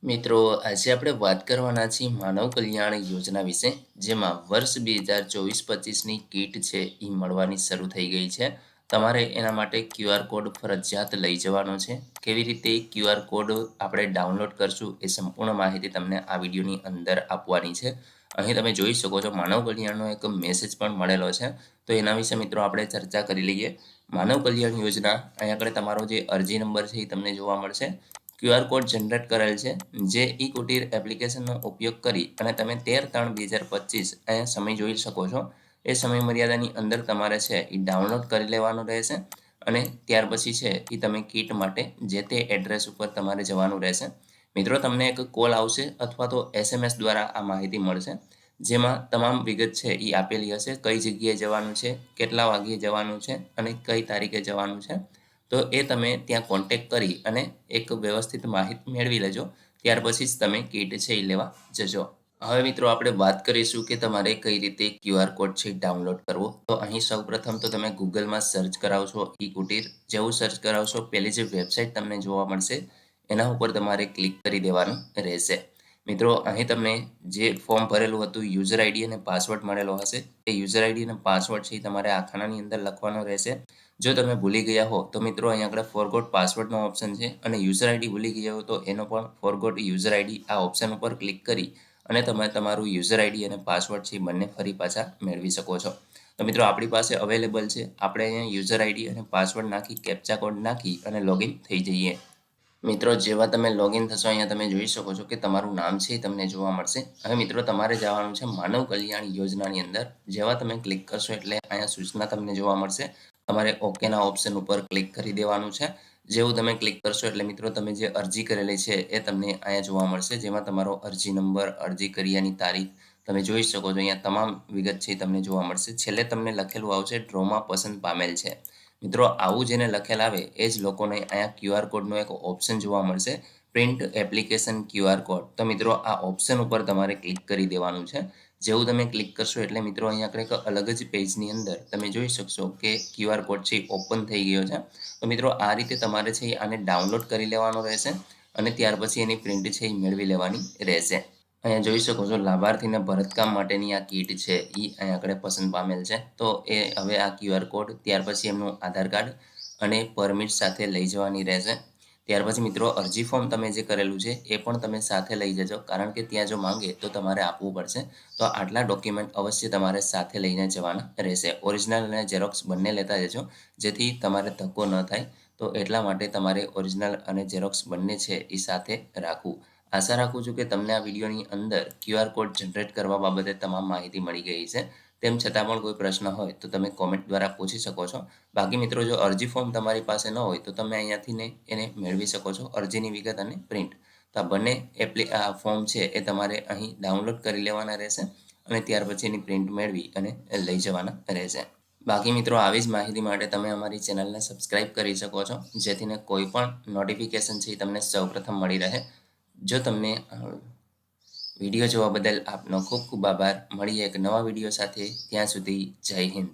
મિત્રો, આજે આપણે વાત કરવાના છીએ માનવ કલ્યાણ યોજના વિશે, જેમાં વર્ષ 2024-25ની કીટ છે એ મળવાની શરૂ થઈ ગઈ છે. તમારે એના માટે ક્યુઆર કોડ ફરજિયાત લઈ જવાનો છે. કેવી રીતે ક્યુઆર કોડ આપણે ડાઉનલોડ કરશું એ સંપૂર્ણ માહિતી તમને આ વિડીયોની અંદર આપવાની છે. અહીં તમે જોઈ શકો છો માનવ કલ્યાણનો એક મેસેજ પણ મળેલો છે. તો એના વિશે મિત્રો આપણે ચર્ચા કરી લઈએ. માનવ કલ્યાણ યોજના અહીં આગળ તમારો જે અરજી નંબર છે એ તમને જોવા મળશે. ક્યુઆર કોડ જનરેટ કરેલ છે, જે ઈ કુટીર એપ્લિકેશનનો ઉપયોગ કરી અને તમે 13/3/2025 અહીંયા સમય જોઈ શકો છો. એ સમય મર્યાદાની અંદર તમારે છે એ ડાઉનલોડ કરી લેવાનું રહેશે અને ત્યાર પછી છે એ તમે કીટ માટે જે તે એડ્રેસ ઉપર તમારે જવાનું રહેશે. મિત્રો, તમને એક કોલ આવશે અથવા તો SMS દ્વારા આ માહિતી મળશે, જેમાં તમામ વિગત છે એ આપેલી હશે. કઈ જગ્યાએ જવાનું છે, કેટલા વાગ્યે જવાનું છે અને કઈ તારીખે જવાનું છે. તો એ તમે ત્યાં કોન્ટેક્ટ કરી અને એક વ્યવસ્થિત માહિતી મેળવી લેજો. ત્યાર પછી જ તમે કીટ છે એ લેવા જજો. હવે મિત્રો, આપણે વાત કરીશું કે તમારે કઈ રીતે ક્યુઆર કોડ છે ડાઉનલોડ કરવો. તો અહીં સૌપ્રથમ તો તમે ગૂગલમાં સર્ચ કરાવશો ઈ કુટીર. જેવું સર્ચ કરાવશો, પહેલી જે વેબસાઇટ તમને જોવા મળશે એના ઉપર તમારે ક્લિક કરી દેવાનું રહેશે. મિત્રો, અહીં તમને જે ફોર્મ ભરેલું હતું, યુઝર આઈડી અને પાસવર્ડ મળેલો હશે. એ યુઝર આઈડી અને પાસવર્ડ છે એ તમારે આ ખાનાની અંદર લખવાનો રહેશે. જો તમે ભૂલી ગયા હો તો મિત્રો અહીં આગળ ફોરગોટ પાસવર્ડનો ઓપ્શન છે અને યુઝર આઈડી ભૂલી ગયા હો તો એનો પણ ફોરગોટ યુઝર આઈડી આ ઓપ્શન ઉપર ક્લિક કરી અને તમે તમારું યુઝર આઈડી અને પાસવર્ડ છે બંને ફરી પાછા મેળવી શકો છો. તો મિત્રો, આપણી પાસે અવેલેબલ છે. આપણે અહીંયા યુઝર આઈડી અને પાસવર્ડ નાખી કેપ્ચા કોડ નાખી અને લોગિન થઈ જઈએ. મિત્રો, જેવા તમે લોગિન થશો અહીંયા તમે જોઈ શકો છો કે તમારું નામ છે એ તમને જોવા મળશે. હવે મિત્રો, તમારે જવાનું છે માનવ કલ્યાણ યોજનાની અંદર. જેવા તમે ક્લિક કરશો એટલે અહીંયા સૂચના તમને જોવા મળશે. તમારે ઓકેના ઓપ્શન ઉપર ક્લિક કરી દેવાનું છે. જેવું તમે ક્લિક કરશો એટલે મિત્રો તમે જે અરજી કરેલી છે એ તમને અહીંયા જોવા મળશે, જેમાં તમારો અરજી નંબર, અરજી કર્યાની તારીખ તમે જોઈ શકો છો. અહીંયા તમામ વિગત છે એ તમને જોવા મળશે. છેલ્લે તમને લખેલું આવશે ડ્રોમાં પસંદ પામેલ છે. મિત્રો, આવું જેને લખેલ આવે એ જ લોકોને અહીંયા ક્યુઆર કોડનો એક ઓપ્શન જોવા મળશે, પ્રિન્ટ એપ્લિકેશન ક્યુઆર કોડ. તો મિત્રો, આ ઓપ્શન ઉપર તમારે ક્લિક કરી દેવાનું છે. જેવું તમે ક્લિક કરશો એટલે મિત્રો અહીંયા કંઈક અલગ જ પેજની અંદર તમે જોઈ શકશો કે ક્યુઆર કોડ છે ઓપન થઈ ગયો છે. તો મિત્રો, આ રીતે તમારે છે આને ડાઉનલોડ કરી લેવાનો રહેશે અને ત્યાર પછી એની પ્રિન્ટ છે એ મેળવી લેવાની રહેશે. અહીંયા જોઈ શકો છો લાભાર્થીને ભરતકામ માટેની આ કીટ છે એ અહીંયા આગળ પસંદ પામેલ છે. તો એ હવે આ ક્યુઆર કોડ ત્યાર પછી એમનું આધાર કાર્ડ અને પરમિટ સાથે લઈ જવાની રહેશે. ત્યાર પછી મિત્રો, અરજી ફોર્મ તમે જે કરેલું છે એ પણ તમે સાથે લઈ જજો, કારણ કે ત્યાં જો માંગે તો તમારે આપવું પડશે. તો આટલા ડોક્યુમેન્ટ અવશ્ય તમારે સાથે લઈને જવાના રહેશે. ઓરિજિનલ અને ઝેરોક્સ બંને લેતા જજો, જેથી તમારે ધક્કો ન થાય. તો એટલા માટે તમારે ઓરિજિનલ અને ઝેરોક્સ બંને છે એ સાથે રાખવું. આશા રાખું છું કે તમને આ વિડીયોની અંદર ક્યુઆર કોડ જનરેટ કરવા બાબતે તમામ માહિતી મળી ગઈ છે. તેમ છતાં પણ કોઈ પ્રશ્ન હોય તો તમે કોમેન્ટ દ્વારા પૂછી શકો છો. બાકી મિત્રો, જો અરજી ફોર્મ તમારી પાસે ન હોય તો તમે અહીંયાથી એને મેળવી શકો છો, અરજીની વિગત અને પ્રિન્ટ. તો આ બંને ફોર્મ છે એ તમારે અહીં ડાઉનલોડ કરી લેવાના રહેશે અને ત્યાર પછી એની પ્રિન્ટ મેળવી અને લઈ જવાના રહેશે. બાકી મિત્રો, આવી જ માહિતી માટે તમે અમારી ચેનલને સબસ્ક્રાઈબ કરી શકો છો, જેથીને કોઈ પણ નોટિફિકેશન છે એ તમને સૌપ્રથમ મળી રહે. જો તમને વિડીયો જોવા બદલ આપનો ખૂબ ખૂબ આભાર. મળીએ એક નવા વિડીયો સાથે. ત્યાં સુધી જય હિન્દ.